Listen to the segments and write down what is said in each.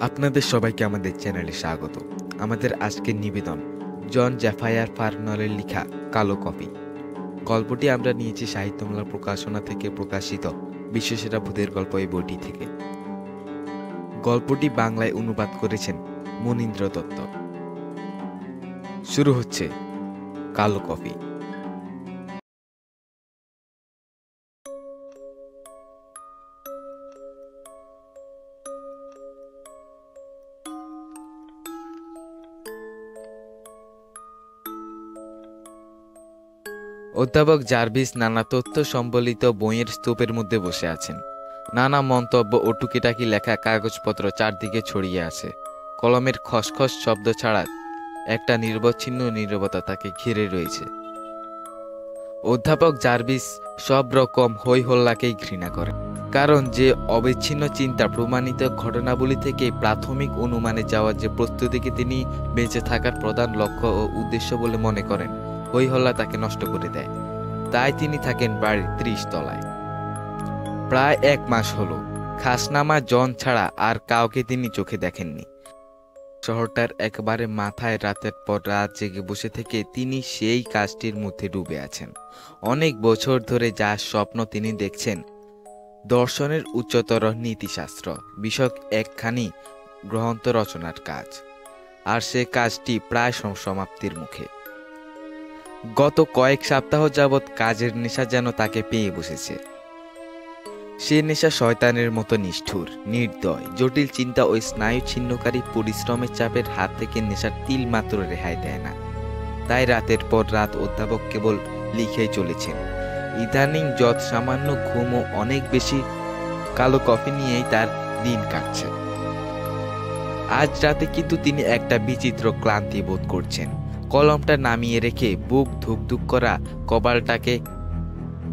আপনাদের সবাইকে আমাদের চ্যানেলে স্বাগত। আমাদের আজকের নিবেদন জন জ্যাফায়ার ফার্নলের লেখা কালো কফি। গল্পটি আমরা নিয়েছি সাহিত্যমেলা প্রকাশনা থেকে প্রকাশিত বিশ্বসেরা ভূতের গল্প এই বইটি থেকে। গল্পটি বাংলায় অনুবাদ করেছেন মনীন্দ্র দত্ত। শুরু হচ্ছে কালো কফি। অধ্যাপক জার্ভিস নানা তথ্য সম্বলিত বইয়ের স্তূপের মধ্যে বসে আছেন। নানা মন্তব্য ও টুকিটাকি লেখা কাগজপত্র চারদিকে ছড়িয়ে আছে। কলমের খসখস শব্দ ছাড়া একটা নিরবচ্ছিন্ন নীরবতা তাকে ঘিরে রয়েছে। অধ্যাপক জার্ভিস সব রকম হই হল্লাকেই ঘৃণা করে, কারণ যে অবিচ্ছিন্ন চিন্তা প্রমাণিত ঘটনাবলী থেকে প্রাথমিক অনুমানে যাওয়ার যে প্রস্তুতিকে তিনি বেঁচে থাকার প্রধান লক্ষ্য ও উদ্দেশ্য বলে মনে করেন, হই হল্লা তাকে নষ্ট করে দেয়। তাই তিনি থাকেন বাড়ির 30 তলায়। প্রায় 1 মাস হলো খাসনামা জন ছাড়া আর কাউকে তিনি চোখে দেখেননি। শহরটার একেবারে মাথায় রাতের পর রাত জেগে বসে থেকে তিনি সেই কাজটির মধ্যে ডুবে আছেন। অনেক বছর ধরে যা স্বপ্ন তিনি দেখছেন, দর্শনের উচ্চতর নীতিশাস্ত্র বিষয়ক একখানি গ্রন্থ রচনার কাজ, আর সে কাজটি প্রায় সমাপ্তির মুখে। গত কয়েক সপ্তাহ যাবৎ কাজের নেশা যেন তাকে পেয়ে বসেছে। সে নেশা শয়তানের মতো নিষ্ঠুর, নির্দয়, জটিল চিন্তা ও স্নায়ু ছিন্নকারী পরিশ্রমের চাপের হাত থেকে নেশার তিল মাত্র রেহাই দেয় না। তাই রাতের পর রাত অধ্যাপক কেবল লিখেই চলেছেন। ইদানিং যত সামান্য ঘুম ও অনেক বেশি কালো কফি নিয়েই তার দিন কাটছে। আজ রাতে কিন্তু তিনি একটা বিচিত্র ক্লান্তি বোধ করছেন। কলমটা নামিয়ে রেখে বুক ধুকধুক করা কপালটাকে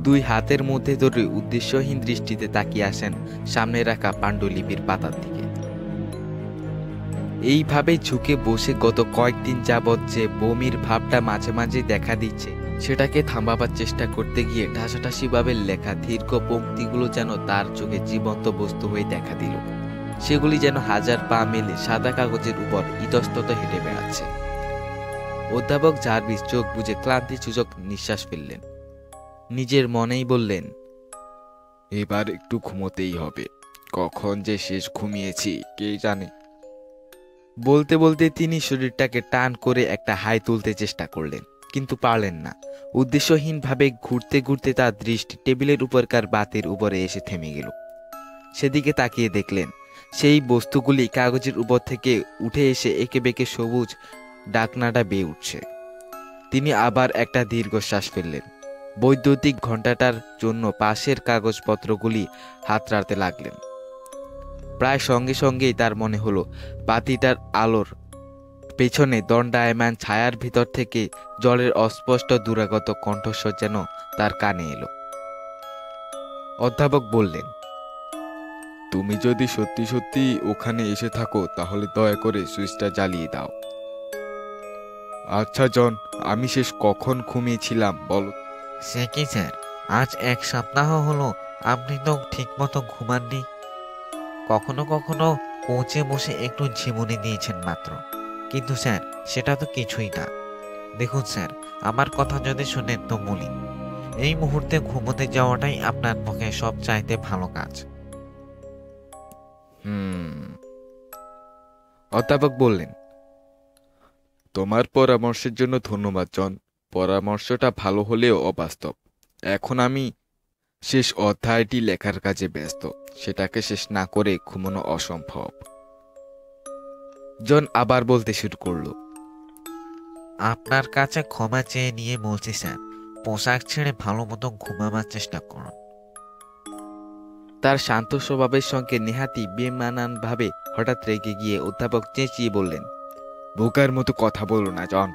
2 হাতের মধ্যে ধরে উদ্দেশ্যহীন দৃষ্টিতে তাকিয়ে আসেন সামনে রাখা পাণ্ডুলিপির পাতার দিকে। এইভাবে ঝুঁকে বসে গত কয়েকদিন যাবৎ যে বমির ভাবটা মাঝে মাঝে দেখা দিচ্ছে, সেটাকে থামাবার চেষ্টা করতে গিয়ে ঠাসাঠাসিভাবে লেখা দীর্ঘ পংক্তিগুলো যেন তার চোখে জীবন্ত বস্তু হয়ে দেখা দিল। সেগুলি যেন হাজার পা মেলে সাদা কাগজের উপর ইতস্তত হেঁটে বেড়াচ্ছে। অধ্যাপক জার্ভিস চোখ বুজে ক্লান্তিসূচক নিঃশ্বাস ফেললেন। নিজের মনেই বললেন, এবার একটু ঘুমোতেই হবে। কখন যে শেষ ঘুমিয়েছি কে জানে। বলতে বলতে তিনি শরীরটাকে টান করে একটা হাই তুলতে চেষ্টা করলেন, কিন্তু পারলেন না। উদ্দেশ্যহীনভাবে ঘুরতে ঘুরতে তার দৃষ্টি টেবিলের উপরকার বাতির উপরে এসে থেমে গেল। সেদিকে তাকিয়ে দেখলেন সেই বস্তুগুলি কাগজের উপর থেকে উঠে এসে একে বেঁকে সবুজ ডাকনাটা বেয়ে উঠছে। তিনি আবার একটা দীর্ঘশ্বাস ফেললেন। বৈদ্যুতিক ঘণ্টাটার জন্য পাশের কাগজপত্রগুলি হাতড়াতে লাগলেন। প্রায় সঙ্গে সঙ্গেই তার মনে হলো বাতিটার আলোর পেছনে দণ্ডায়মান ছায়ার ভিতর থেকে জলের অস্পষ্ট দুরাগত কণ্ঠস্বর যেন তার কানে এলো। অধ্যাপক বললেন, তুমি যদি সত্যি সত্যি ওখানে এসে থাকো তাহলে দয়া করে সুইচটা জ্বালিয়ে দাও। আচ্ছা জন, আমি শেষ কখন ঘুমিয়েছিলাম বলো? সে কি স্যার, আজ 1 সপ্তাহ হলো আপনি তো ঠিক মতো ঘুমাননি। কখনো কখনো কোচে বসে একটু ঝিমুনি দিয়েছেন মাত্র, কিন্তু স্যার সেটা তো কিছুই না। দেখুন স্যার, আমার কথা যদি শুনেন তো বলি, এই মুহূর্তে ঘুমোতে যাওয়াটাই আপনার পক্ষে সবচাইতে ভালো কাজ। অধ্যাপক বললেন, তোমার পরামর্শের জন্য ধন্যবাদ জন। পরামর্শটা ভালো হলেও অবাস্তব। এখন আমি শেষ অধ্যায়টি লেখার কাজে ব্যস্ত। সেটাকে শেষ না করে ঘুমানো অসম্ভব। জন আবার বলতে শুরু করলো, আপনার কাছে ক্ষমা চেয়ে নিয়ে বলছি স্যার, পোশাক ছেড়ে ভালো মতো ঘুমাবার চেষ্টা করুন। তার শান্ত স্বভাবের সঙ্গে নেহাতি বেমানানভাবে হঠাৎ রেগে গিয়ে অধ্যাপক চেঁচিয়ে বললেন, বোকার মতো কথা বলো না জন।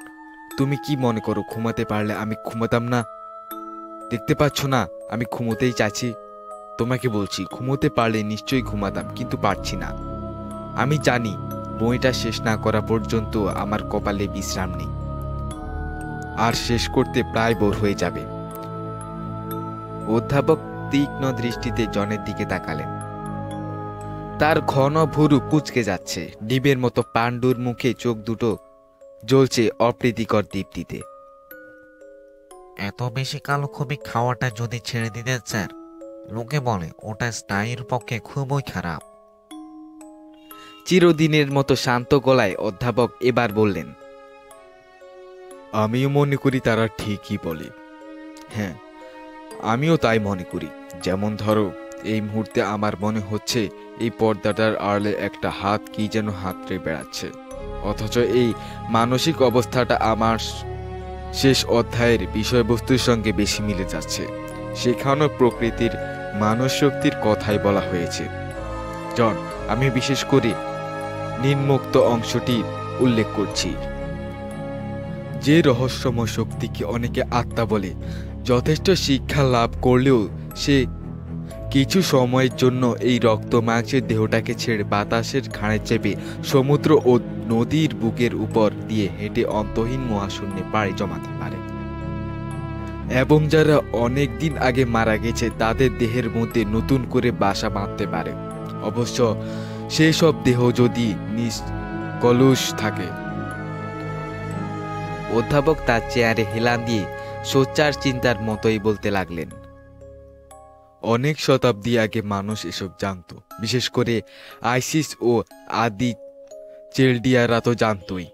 তুমি কি মনে করো ঘুমাতে পারলে আমি ঘুমাতাম না? দেখতে পাচ্ছ না আমি ঘুমোতেই চাইছি। তোমাকে বলছি, ঘুমোতে পারলে নিশ্চয়ই ঘুমাতাম, কিন্তু পারছি না। আমি জানি বইটা শেষ না করা পর্যন্ত আমার কপালে বিশ্রাম নেই, আর শেষ করতে প্রায় ভোর হয়ে যাবে। অধ্যাপক তীক্ষ্ণ দৃষ্টিতে জনের দিকে তাকালেন। তার ঘন ভুরু কুঁচকে যাচ্ছে, ডিবের মতো পাণ্ডুর মুখে চোখ দুটো জ্বলছে অপ্রীতিকর দীপ্তিতে। এত বেশি কালো খুবই খাওয়াটা যদি ছেড়ে দিতেন স্যার, লোকে বলে ওটা স্নায়ুর পক্ষে খুবই খারাপ। চিরদিনের মতো শান্ত গলায় অধ্যাপক এবার বললেন, আমিও মনে করি তারা ঠিকই বলে। হ্যাঁ, আমিও তাই মনে করি। যেমন ধরো, এই মুহূর্তে আমার মনে হচ্ছে এই পর্দাটার আড়ালে একটা হাত কি যেন হাতড়ে বেড়াচ্ছে, অথচ এই মানসিক অবস্থাটা আমার শেষ অধ্যায়ের বিষয়বস্তুর সঙ্গে বেশি মিলে যাচ্ছে। সেখানেও প্রকৃতির মানস শক্তির কথাই বলা হয়েছে। জন, আমি বিশেষ করে নিম্নোক্ত অংশটি উল্লেখ করছি। যে রহস্যময় শক্তিকে অনেকে আত্মা বলে, যথেষ্ট শিক্ষা লাভ করলেও সে কিছু সময়ের জন্য এই রক্ত মাংসের দেহটাকে ছেড়ে বাতাসের ঘাড়ে চেপে সমুদ্র ও নদীর বুকের উপর দিয়ে হেঁটে অন্তহীন মহাশূন্যে পাড়ি জমাতে পারে, এবং যারা অনেক দিন আগে মারা গেছে তাদের দেহের মধ্যে নতুন করে বাসা বাঁধতে পারে। অবশ্য সেই সব দেহ যদি নিষ্কলুষ থাকে। অধ্যাপক তার চেয়ারে হেলান দিয়ে সোচ্চার চিন্তার মতোই বলতে লাগলেন, অনেক শতাব্দী আগে মানুষ এসব জানত, বিশেষ করে আইসিস ও আদি চেলডিয়ারা তো জানতই।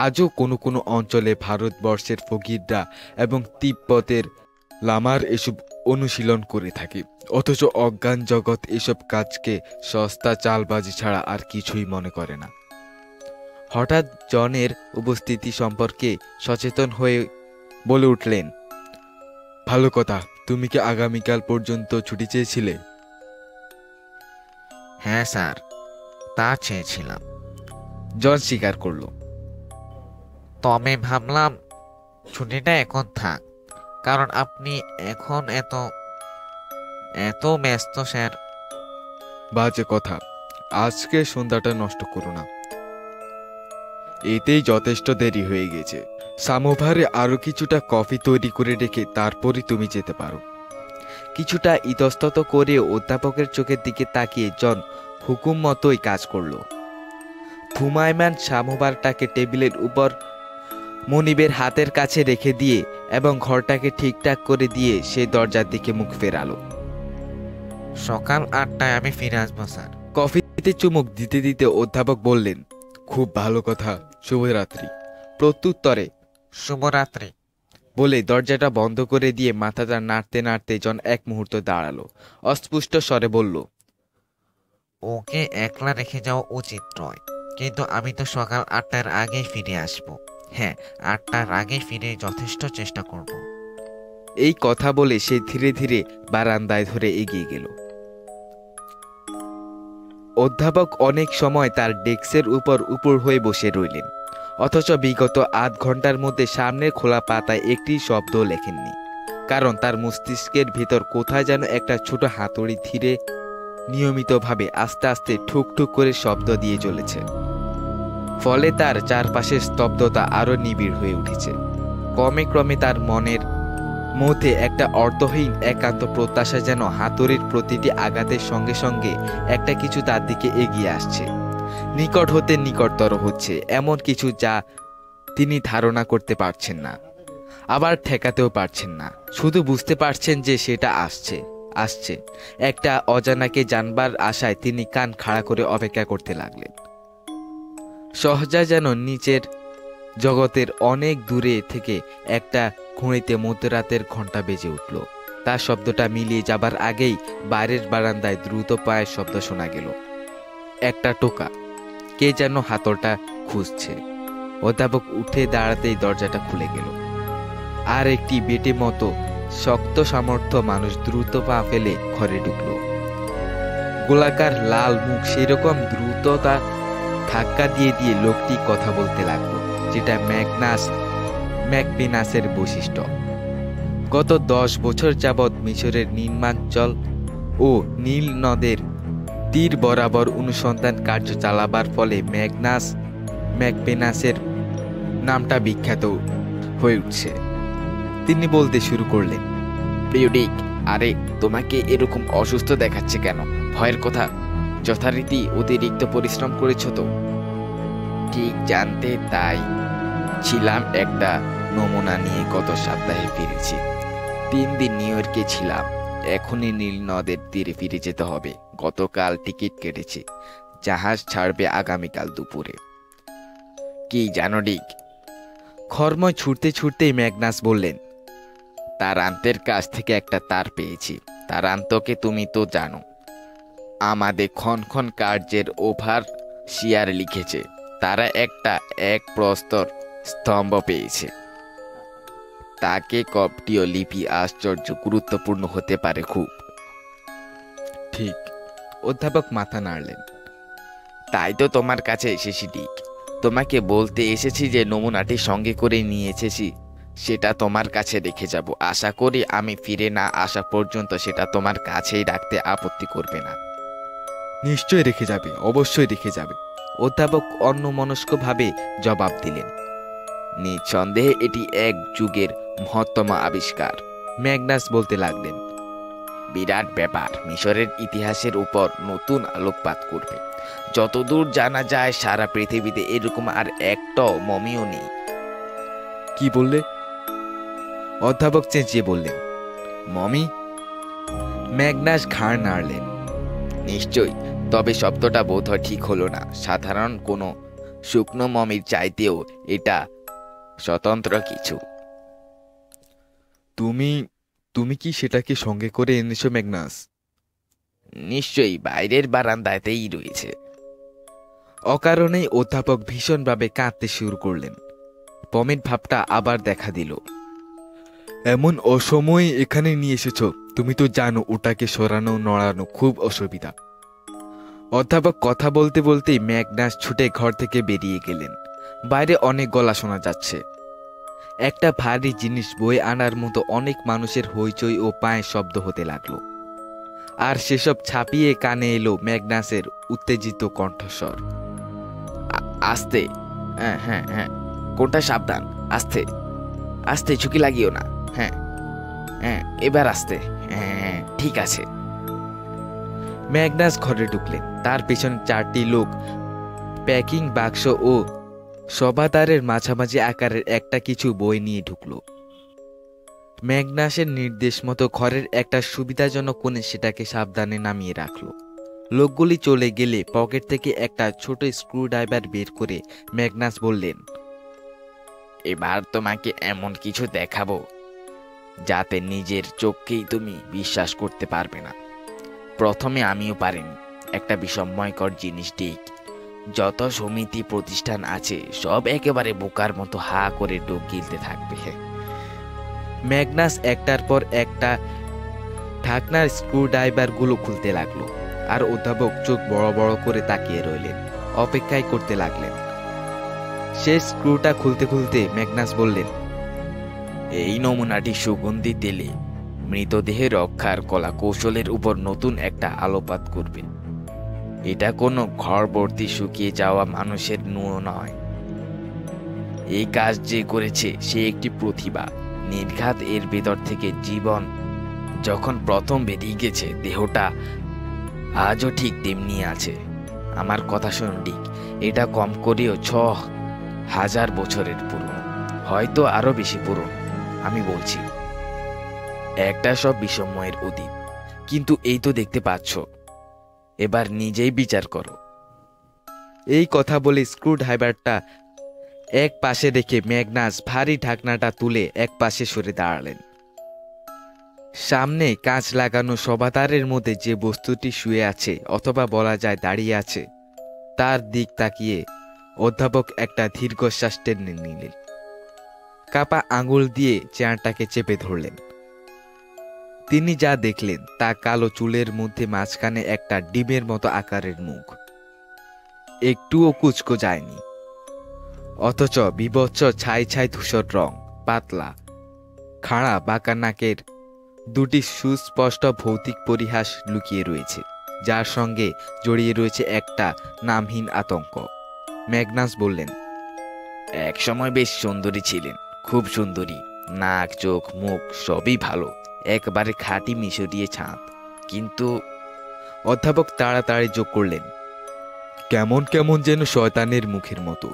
আজও কোনো কোনো অঞ্চলে ভারতবর্ষের ফকিররা এবং তিব্বতের লামার এসব অনুশীলন করে থাকে, অথচ অজ্ঞান জগৎ এসব কাজকে সস্তা চালবাজি ছাড়া আর কিছুই মনে করে না। হঠাৎ জনের উপস্থিতি সম্পর্কে সচেতন হয়ে বলে উঠলেন, ভালো কথা, তুমি কি আগামীকাল পর্যন্ত ছুটি চেয়েছিলে? হ্যাঁ স্যার, তা চেয়েছিলাম। জন স্বীকার করল। তবে ভাবলাম ছুটিটা এখন থাক, কারণ আপনি এখন এত এত ব্যস্ত স্যার। বাজে কথা, আজকে সন্ধ্যাটা নষ্ট করো না, এতেই যথেষ্ট দেরি হয়ে গেছে। সামোভারে আরো কিছুটা কফি তৈরি করে রেখে তারপরই তুমি যেতে পারো। কিছুটা ইতস্তত করে অধ্যাপকের চোখের দিকে তাকিয়ে জন হুকুম মতোই কাজ করল। ঘুমায়মান সামোভারটাকে টেবিলের উপর মনিবের হাতের কাছে রেখে দিয়ে এবং ঘরটাকে ঠিকঠাক করে দিয়ে সে দরজার দিকে মুখ ফেরালো। সকাল 8টায় আমি ফিরে আসবো স্যার। কফিতে চুমুক দিতে দিতে অধ্যাপক বললেন, খুব ভালো কথা, শুভরাত্রি। প্রত্যুত্তরে শুভরাত্রি বলে দরজাটা বন্ধ করে দিয়ে মাথাটা নাড়তে নাড়তে জন এক মুহূর্ত দাঁড়ালো। অস্পষ্ট স্বরে বলল, ওকে একলা রেখে যাওয়া উচিত নয়, কিন্তু আমি তো সকাল 8টার আগেই ফিরে আসবো। হ্যাঁ, 8টার আগে ফিরে যথেষ্ট চেষ্টা করব। এই কথা বলে সে ধীরে ধীরে বারান্দায় ধরে এগিয়ে গেল। অধ্যাপক অনেক সময় তার ডেস্কের উপর উপর হয়ে বসে রইলেন, অথচ বিগত আধ ঘন্টার মধ্যে সামনের খোলা পাতায় একটি শব্দ লেখেননি, কারণ তার মস্তিষ্কের ভিতর কোথায় যেন একটা ছোট হাতুড়ি ধীরে নিয়মিতভাবে আস্তে আস্তে ঠুক ঠুক করে শব্দ দিয়ে চলেছে। ফলে তার চারপাশের স্তব্ধতা আরো নিবিড় হয়ে উঠেছে। ক্রমে ক্রমে তার মনের মধ্যে একটা অর্থহীন একান্ত প্রত্যাশা যেন হাতুড়ির প্রতিটি আঘাতের সঙ্গে সঙ্গে একটা কিছু তার দিকে এগিয়ে আসছে, নিকট হতে নিকটতর হচ্ছে, এমন কিছু যা তিনি ধারণা করতে পারছেন না, আবার ঠেকাতেও পারছেন না। শুধু বুঝতে পারছেন যে সেটা আসছে আসছে একটা অজানাকে জানবার আশায় তিনি কান খাড়া করে অপেক্ষা করতে লাগলেন। সহজা যেন নিচের জগতের অনেক দূরে থেকে একটা ঘুড়িতে মধ্যরাতের ঘণ্টা বেজে উঠল। তার শব্দটা মিলিয়ে যাবার আগেই বাইরের বারান্দায় দ্রুত পায়ের শব্দ শোনা গেল। একটা টোকা, কে যেন হাতলটা খুঁজছে। অধ্যাপক উঠে দাঁড়াতেই দরজাটা খুলে গেল। আর একটি বেটে মতো শক্ত সামর্থ্য মানুষ দ্রুত পা ফেলে ঘরে ঢুকল। গোলাকার লাল মুখ সেরকম দ্রুততা ধাক্কা দিয়ে দিয়ে লোকটি কথা বলতে লাগলো, যেটা ম্যাকপিনাসের বৈশিষ্ট্য। গত 10 বছর যাবৎ মিশরের নিম্নাঞ্চল ও নীল নদের তীর বরাবর অনুসন্ধান কার্য চালাবার ফলে ম্যাকপিনাসের নামটা বিখ্যাত হয়ে উঠছে। তিনি বলতে শুরু করলেন, প্রিয় ডিক, আরে তোমাকে এরকম অসুস্থ দেখাচ্ছে কেন? ভয়ের কথা? যথারীতি অতিরিক্ত পরিশ্রম করেছো তো? ঠিক জানতে তাই ছিলাম, একটা নমুনা নিয়ে গত সপ্তাহে ফিরেছি। 3 দিন নিউ ইয়র্কে ছিলাম, এখনই নীল নদের তীরে ফিরে যেতে হবে। গতকাল টিকিট কেটেছি, জাহাজ ছাড়বে আগামীকাল দুপুরে। কি জানো ডিক? খরময় ছুটতে ছুটতেই ম্যাগনাস বললেন, তারান্তের কাছ থেকে একটা তার পেয়েছি। তারান্তকে তুমি তো জানো, আমাদের ক্ষণ কার্যের ওভার শিয়ার লিখেছে। তারা একটা এক প্রস্তর স্তম্ভ পেয়েছে। তাকে কপটীয় লিপি আশ্চর্য গুরুত্বপূর্ণ হতে পারে খুব। ঠিক, অধ্যাপক মাথা নাড়লেন। তাই তো তোমার কাছে এসেছি ডিক। তোমাকে বলতে এসেছি যে নমুনাটি সঙ্গে করে নিয়ে এসেছি, সেটা তোমার কাছে রেখে যাব। আশা করি আমি ফিরে না আসা পর্যন্ত সেটা তোমার কাছেই রাখতে আপত্তি করবে না। নিশ্চয়ই রেখে যাবে, অবশ্যই রেখে যাবে, অধ্যাপক অন্যমনস্কভাবে জবাব দিলেন। নিঃসন্দেহে এটি এক যুগের মহত্তম আবিষ্কার, ম্যাগনাস বলতে লাগলেন। বিরাট ব্যাপার, মিশরের ইতিহাসের উপর নতুন আলোকপাত করবে। যতদূর জানা যায় সারা পৃথিবীতে এরকম আর একটাও মমিও নেই। কি বললে? অধ্যাপক চেঁচিয়ে বললেন, মমি? ম্যাগনাস ঘাড় নাড়লেন। নিশ্চয়ই, তবে শব্দটা বোধহয় ঠিক হলো না। সাধারণ কোনো শুকনো মমির চাইতেও এটা স্বতন্ত্র কিছু। তুমি কি সেটাকে সঙ্গে করে এনেছো ম্যাগনাস? নিশ্চয়ই, বাইরের বারান্দাতেই রয়েছে। অকারণেই অধ্যাপক ভীষণভাবে কাঁদতে শুরু করলেন। পমের ভাবটা আবার দেখা দিল। এমন অসময়ে এখানে নিয়ে এসেছো, তুমি তো জানো ওটাকে সরানো নড়ানো খুব অসুবিধা। অধ্যাপক কথা বলতে বলতেই ম্যাগনাস ছুটে ঘর থেকে বেরিয়ে গেলেন। বাইরে অনেক গলা শোনা যাচ্ছে। একটা ভারী জিনিস বয়ে আনার মতো অনেক মানুষের হইচই ও পায়ের শব্দ হতে লাগলো। আর সেসব ছাপিয়ে কানে এলো ম্যাগনাসের উত্তেজিত কণ্ঠস্বর। আস্তে, হ্যাঁ হ্যাঁ হ্যাঁ, কোনটা সাবধান, আস্তে আস্তে, ঝুঁকি লাগিও না। হ্যাঁ হ্যাঁ, এবার আস্তে, হ্যাঁ হ্যাঁ, ঠিক আছে। ম্যাগনাস ঘরে ঢুকলেন। তার পেছনে 4টি লোক প্যাকিং বাক্স ও সবাদারের মাঝামাঝি আকারের একটা কিছু বই নিয়ে ঢুকলো। ম্যাগনাসের নির্দেশ মতো ঘরের একটা সুবিধাজনক কোণে সেটাকে সাবধানে নামিয়ে রাখলো। লোকগুলি চলে গেলে পকেট থেকে একটা ছোট স্ক্রুড্রাইভার বের করে ম্যাগনাস বললেন, এবার তোমাকে এমন কিছু দেখাবো যাতে নিজের চোখকেই তুমি বিশ্বাস করতে পারবে না। প্রথমে আমিও পারিনি। একটা বিস্ময়কর জিনিস ঠিক, যত সমিতি প্রতিষ্ঠান আছে সব একেবারে বোকার মতো হা করে ডোক গিলতে থাকবে। ম্যাগনাস একটার পর একটা ঢাকনার স্ক্রুড্রাইভার গুলো খুলতে লাগলো। আর অধ্যাপক চোখ বড় বড় করে তাকিয়ে রইলেন, অপেক্ষায় করতে লাগলেন। শেষ স্ক্রুটা খুলতে খুলতে ম্যাগনাস বললেন, এই নমুনাটি সুগন্ধি তেলে মৃতদেহের রক্ষার কলা কৌশলের উপর নতুন একটা আলোকপাত করবে। এটা কোনো ঘরবর্তী শুকিয়ে যাওয়া মানুষের নুয়ো নয়। এই কাজ যে করেছে সে একটি প্রতিভা। নির্ঘাত এর ভেতর থেকে জীবন যখন প্রথম বেরিয়ে গেছে, দেহটা আজও ঠিক তেমনি আছে। আমার কথা শুন ডিক, এটা কম করেও 6000 বছরের পুরনো, হয়তো আরো বেশি পুরনো। আমি বলছি, একটা সব বিস্ময়ের অতীত। কিন্তু এই তো দেখতে পাচ্ছ, এবার নিজেই বিচার করো। এই কথা বলে স্ক্রুড্রাইভারটা এক পাশে রেখে ম্যাগনাস ভারী ঢাকনাটা তুলে এক পাশে সরে দাঁড়ালেন। সামনে কাঁচ লাগানো সবাতারের মধ্যে যে বস্তুটি শুয়ে আছে, অথবা বলা যায় দাঁড়িয়ে আছে, তার দিক তাকিয়ে অধ্যাপক একটা দীর্ঘশ্বাস টেনে নিলেন। কাপা আঙুল দিয়ে চেয়ারটাকে চেপে ধরলেন। তিনি যা দেখলেন তা কালো চুলের মধ্যে মাঝখানে একটা ডিমের মতো আকারের মুখ, একটুও কুচকো যায়নি, অথচ বিভৎস ছাই ছাই ধূসর রং, পাতলা খাড়া বাঁকা নাকের দুটি সুস্পষ্ট ভৌতিক পরিহাস লুকিয়ে রয়েছে, যার সঙ্গে জড়িয়ে রয়েছে একটা নামহীন আতঙ্ক। ম্যাগনাস বললেন, এক সময় বেশ সুন্দরী ছিলেন, খুব সুন্দরী, নাক চোখ মুখ সবই ভালো, একবারে খাঁটি মিশরীয় ছাঁদ। কিন্তু অধ্যাপক তাড়াতাড়ি যোগ করলেন, কেমন কেমন যেন শয়তানের মুখের মতো।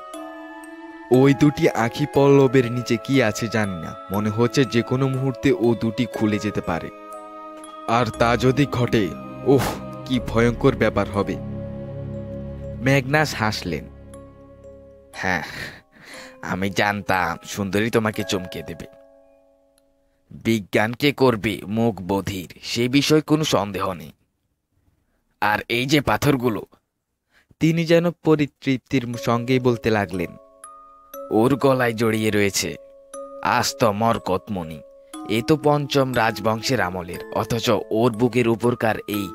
ওই দুটি আঁখি পল্লবের নিচে কি আছে জানি না, মনে হচ্ছে যে কোনো মুহূর্তে ও দুটি খুলে যেতে পারে। আর তা যদি ঘটে, ওহ কি ভয়ঙ্কর ব্যাপার হবে। ম্যাগনাস হাসলেন। হ্যাঁ, আমি জানতাম সুন্দরী তোমাকে চমকে দেবে। বিজ্ঞানকে করবে মুখ বধির, সে বিষয়ে কোনো সন্দেহ নেই। আর এই যে পাথরগুলো, তিনি যেন পরিতৃপ্তির সঙ্গেই বলতে লাগলেন, ওর গলায় জড়িয়ে রয়েছে আস্ত মরকতমণি। এ তো পঞ্চম রাজবংশের আমলের, অথচ ওর বুকের উপরকার এই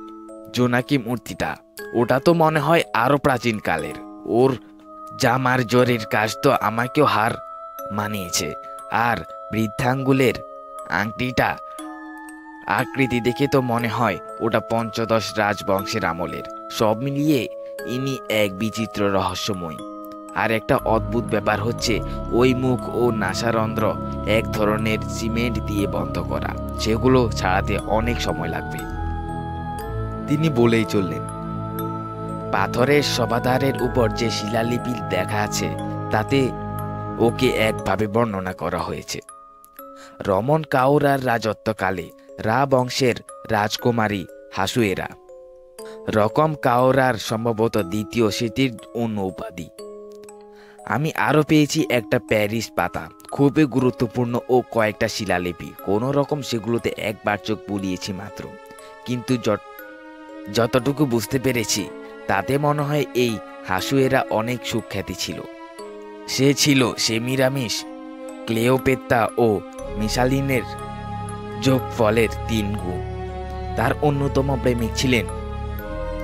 জোনাকি মূর্তিটা, ওটা তো মনে হয় আরো প্রাচীন কালের। ওর জামার জরির কাজ তো আমাকেও হার মানিয়েছে। আর বৃদ্ধাঙ্গুলের আংটিটা আকৃতি দেখে তো মনে হয় ওটা পঞ্চদশ রাজবংশের আমলের। সব মিলিয়ে ইনি এক বিচিত্র রহস্যময়। আর একটা অদ্ভুত ব্যাপার হচ্ছে, ওই মুখ ও নাসারন্ধ্র এক ধরনের সিমেন্ট দিয়ে বন্ধ করা, সেগুলো ছাড়াতে অনেক সময় লাগবে। তিনি বলেই চললেন, পাথরের শবাধারের উপর যে শিলালিপি দেখা আছে তাতে ওকে একভাবে বর্ণনা করা হয়েছে। রমন কাউরার রাজত্বকালে রা বংশের রাজকুমারী হাসুয়েরা। রকম কাউরার সম্ভবত দ্বিতীয় সেটির অন্য উপাধি। আমি আরও পেয়েছি একটা প্যারিস পাতা, খুবই গুরুত্বপূর্ণ, ও কয়েকটা শিলালিপি। কোনো রকম সেগুলোতে একবার চোখ বুলিয়েছি মাত্র, কিন্তু যতটুকু বুঝতে পেরেছি তাতে মনে হয় এই হাসুয়েরা অনেক সুখ্যাতি ছিল। সে ছিল সেমিরামিস, ক্লেওপেত্রা ও মিশালিনের যোগফলের 3 গুণ। তার অন্যতম প্রেমিক ছিলেন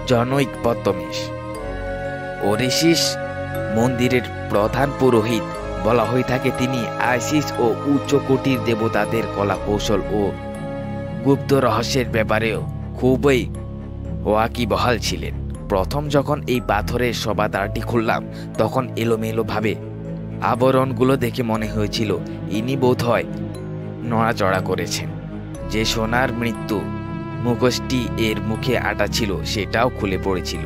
জনৈক পদ্মমেশ। ওরেসিস মন্দিরের প্রধান পুরোহিত বলা হয়ে থাকে। তিনি আইসিস ও উচ্চকোটির দেবতাদের কলা কৌশল ও গুপ্ত রহস্যের ব্যাপারেও খুবই ওয়াকিবহাল ছিলেন। প্রথম যখন এই পাথরের শবাধারটি খুললাম, তখন এলোমেলোভাবে আবরণগুলো দেখে মনে হয়েছিল ইনি বোধহয় নড়াচড়া করেছেন। যে সোনার মৃত্যু মুখোশটি এর মুখে আটা ছিল সেটাও খুলে পড়েছিল।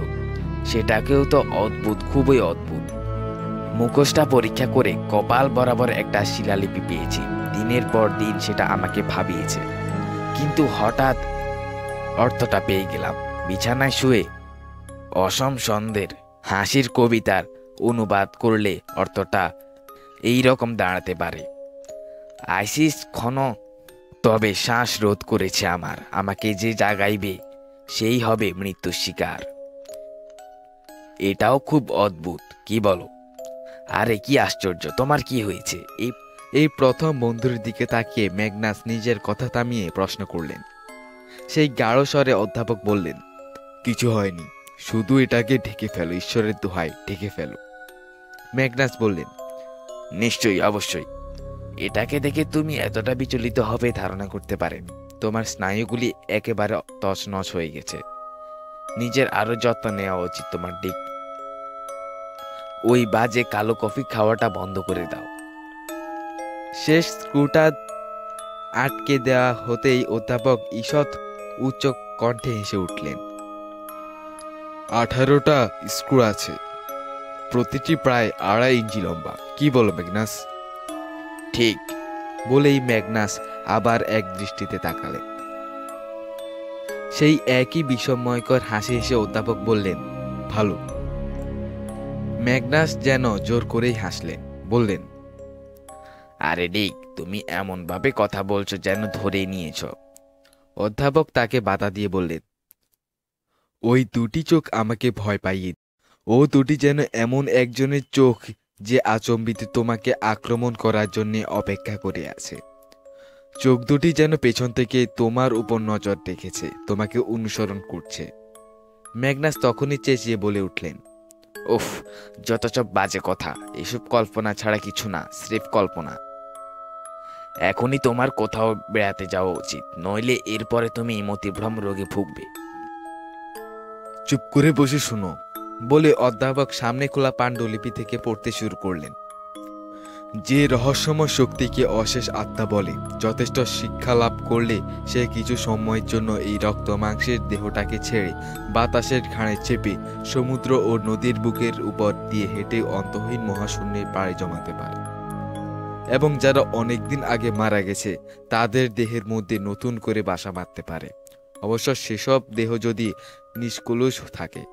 সেটাকেও তো অদ্ভুত, খুবই অদ্ভুত। মুখোশটা পরীক্ষা করে কপাল বরাবর একটা শিলালিপি পেয়েছি। দিনের পর দিন সেটা আমাকে ভাবিয়েছে, কিন্তু হঠাৎ অর্থটা পেয়ে গেলাম। বিছানায় শুয়ে অসম ছন্দের হাসির কবিতার অনুবাদ করলে অর্থটা এই রকম দাঁড়াতে পারে। আইসিস ক্ষণ তবে শ্বাস রোধ করেছে আমাকে যে জাগাইবে সেই হবে মৃত্যুর শিকার। এটাও খুব অদ্ভুত, কি বলো? আরে কি আশ্চর্য, তোমার কি হয়েছে? এই প্রথম বন্ধুর দিকে তাকিয়ে ম্যাগনাস নিজের কথা থামিয়ে প্রশ্ন করলেন। সেই গাঢ় স্বরে অধ্যাপক বললেন, কিছু হয়নি, শুধু এটাকে ঢেকে ফেলো, ঈশ্বরের দোহাই ঢেকে ফেলো। ম্যাগনাস বললেন, নিশ্চয়ই, অবশ্যই। এটাকে দেখে তুমি এতটা বিচলিত হবে ধারণা করতে পারেনি। তোমার স্নায়ুগুলি একেবারে তছনছ হয়ে গেছে। নিজের আরো যত্ন নেওয়া উচিত তোমার। দিক ওই বাজে কালো কফি খাওয়াটা বন্ধ করে দাও। শেষ স্ক্রুটা আটকে দেওয়া হতেই অধ্যাপক ঈষৎ উচ্চ কণ্ঠে হেসে উঠলেন। 18টা স্ক্রু আছে, প্রতিটি প্রায় 2.5 ইঞ্চি লম্বা। কি বলো ম্যাগনাস? ঠিক বলেই ম্যাগনাস আবার এক দৃষ্টিতে তাকালেন। সেই একই বিস্ময়কর হাসি হেসে অধ্যাপক বললেন, ভালো। ম্যাগনাস যেন জোর করেই হাসলেন, বললেন, আরে ডিক, তুমি এমন ভাবে কথা বলছো যেন ধরে নিয়েছ। অধ্যাপক তাকে বাধা দিয়ে বললেন, ওই দুটি চোখ আমাকে ভয় পাইয়ে। ও দুটি যেন এমন একজনের চোখ যে আচম্বিত তোমাকে আক্রমণ করার জন্য অপেক্ষা করে আছে। চোখ দুটি যেন পেছন থেকে তোমার উপর নজর রেখেছে, তোমাকে অনুসরণ করছে। ম্যাগনাস তখনই চেঁচিয়ে বলে উঠলেন, উফ, যত সব বাজে কথা। এসব কল্পনা ছাড়া কিছু না, স্রেফ কল্পনা। এখনই তোমার কোথাও বেড়াতে যাওয়া উচিত, নইলে এরপরে তুমি মতিভ্রম রোগে ভুগবে। চুপ করে বসে শুনো, বলে অধ্যাপক সামনে খোলা পাণ্ডুলিপি থেকে পড়তে শুরু করলেন। যে রহস্যময় শক্তিকে অশেষ আত্মা বলে, যথেষ্ট শিক্ষা লাভ করলে সে কিছু সময়ের জন্য এই রক্ত মাংসের দেহটাকে ছেড়ে বাতাসের ঘাড়ে চেপে সমুদ্র ও নদীর বুকের উপর দিয়ে হেঁটে অন্তহীন মহাশূন্যে পাড়ি জমাতে পারে, এবং যারা অনেকদিন আগে মারা গেছে তাদের দেহের মধ্যে নতুন করে বাসা বাঁধতে পারে। অবশ্য সেসব দেহ যদি নিষ্কলুষ থাকে।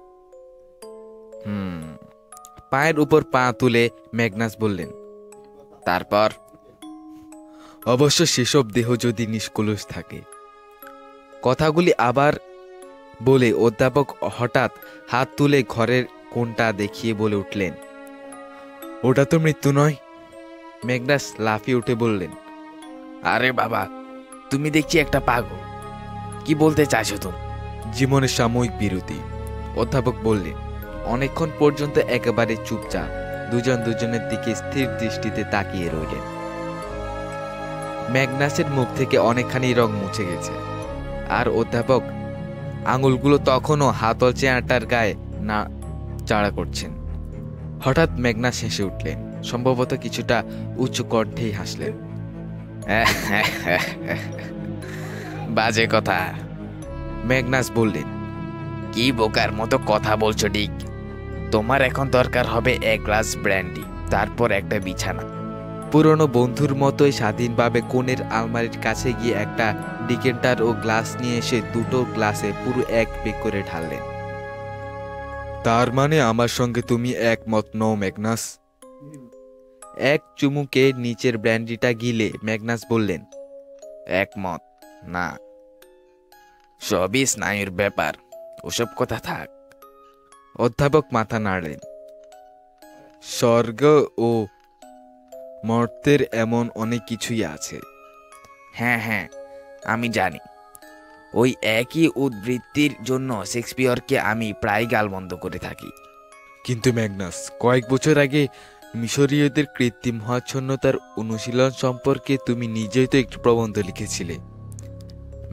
পায়ের উপর পা তুলে ম্যাগনাস বললেন, তারপর? অবশ্য সেসব দেহ যদি নিষ্কলুষ থাকে। কথাগুলি আবার বলে অধ্যাপক হঠাৎ হাত তুলে ঘরের কোণটা দেখিয়ে বলে উঠলেন, ওটা তো মৃত্যু নয়। ম্যাগনাস লাফিয়ে উঠে বললেন, আরে বাবা, তুমি দেখছি একটা পাগল। কি বলতে চাইছো তুমি? জীবনের সাময়িক বিরতি, অধ্যাপক বললেন। অনেকক্ষণ পর্যন্ত একেবারে চুপচাপ দুজন দুজনের দিকে স্থির দৃষ্টিতে তাকিয়ে রইলেন। ম্যাগনাসের মুখ থেকে অনেকখানি রং মুছে গেছে, আর অধ্যাপক আঙুলগুলো তখনও হাতল চেয়ারটার গায়ে না চাড়া করছেন। হঠাৎ ম্যাগনাস হেসে উঠলেন, সম্ভবত কিছুটা উচ্চ কণ্ঠেই হাসলেন। বাজে কথা, ম্যাগনাস বললেন। কি বোকার মতো কথা বলছো ডিক? তোমার এখন দরকার হবে এক গ্লাস ব্র্যান্ডি, তারপর একটা বিছানা। পুরনো বন্ধুর মতোই স্বাধীনভাবে কোণের আলমারির কাছে গিয়ে একটা ডিকেন্টার ও গ্লাস নিয়ে এসে দুটো গ্লাসে পুরো এক পেগ করে ঢাললেন। তার মানে আমার সঙ্গে তুমি একমত নও ম্যাগনাস? এক চুমুকে নিচের ব্র্যান্ডিটা গিলে ম্যাগনাস বললেন, একমত না। সবই স্নায়ুর ব্যাপার, ওসব কথা থাক। অধ্যাপক মাথা নাড়লেন। স্বর্গ ও মর্তের এমন অনেক কিছুই আছে। হ্যাঁ হ্যাঁ, আমি জানি। ওই একই উদ্বৃত্তির জন্য শেক্সপিয়রকে আমি প্রায় গালমন্দ করে থাকি। কিন্তু ম্যাগনাস, কয়েক বছর আগে মিশরীয়দের কৃত্রিম মহাচ্ছন্নতার অনুশীলন সম্পর্কে তুমি নিজেই তো একটি প্রবন্ধ লিখেছিলে।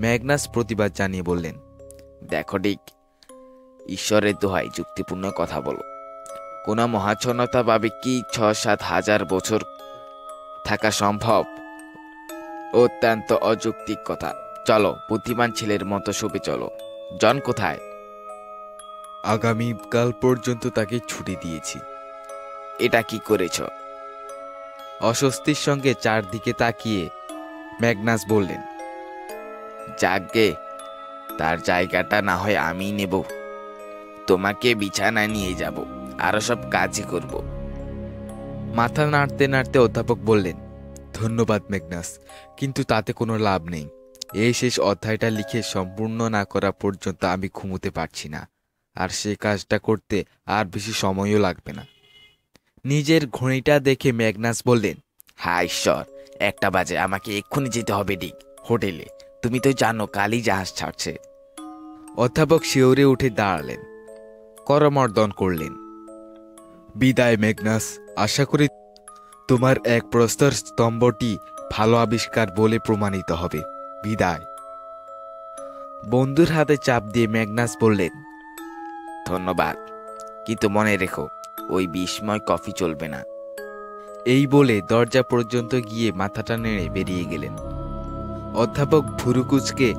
ম্যাগনাস প্রতিবাদ জানিয়ে বললেন, দেখো ডিক, ঈশ্বরের দোহাই যুক্তিপূর্ণ কথা বলো। কোন মহাচ্ছন্নতা ভাবে কি ৬-৭ হাজার বছর থাকা সম্ভব? অত্যন্ত অযৌক্তিক কথা। চলো, বুদ্ধিমান ছেলের মতো শুবে চলো। জন কোথায়? আগামীকাল পর্যন্ত তাকে ছুটি দিয়েছি। এটা কি করেছ? অস্বস্তির সঙ্গে চারদিকে তাকিয়ে ম্যাগনাস বললেন, যাকগে, তার জায়গাটা না হয় আমি নেব। তোমাকে বিছানায় নিয়ে যাব, আরো সব কাজই করব। মাথা নাড়তে নাড়তে অধ্যাপক বললেন, ধন্যবাদ ম্যাগনাস, কিন্তু তাতে কোনো লাভ নেই। এই শেষ অধ্যায়টা লিখে সম্পূর্ণ না করা পর্যন্ত আমি ঘুমোতে পারছি না, আর সে কাজটা করতে আর বেশি সময়ও লাগবে না। নিজের ঘড়িটা দেখে ম্যাগনাস বললেন, হায় ঈশ্বর, 1টা বাজে। আমাকে এক্ষুনি যেতে হবে ডিক, হোটেলে। তুমি তো জানো কালই জাহাজ ছাড়ছে। অধ্যাপক শিওরে উঠে দাঁড়ালেন, করমর্দন করলেন। বিদায় ম্যাগনাস, আশা করি তোমার এক প্রস্তর স্তম্ভটি ভালো আবিষ্কার বলে প্রমাণিত হবে। বিদায়। বন্ধুর হাতে চাপ দিয়ে ম্যাগনাস বললেন, ধন্যবাদ, কিন্তু মনে রেখো, ওই বিস্ময় কফি চলবে না। এই বলে দরজা পর্যন্ত গিয়ে মাথাটা নেড়ে বেরিয়ে গেলেন। অধ্যাপক ভুরুকুচকে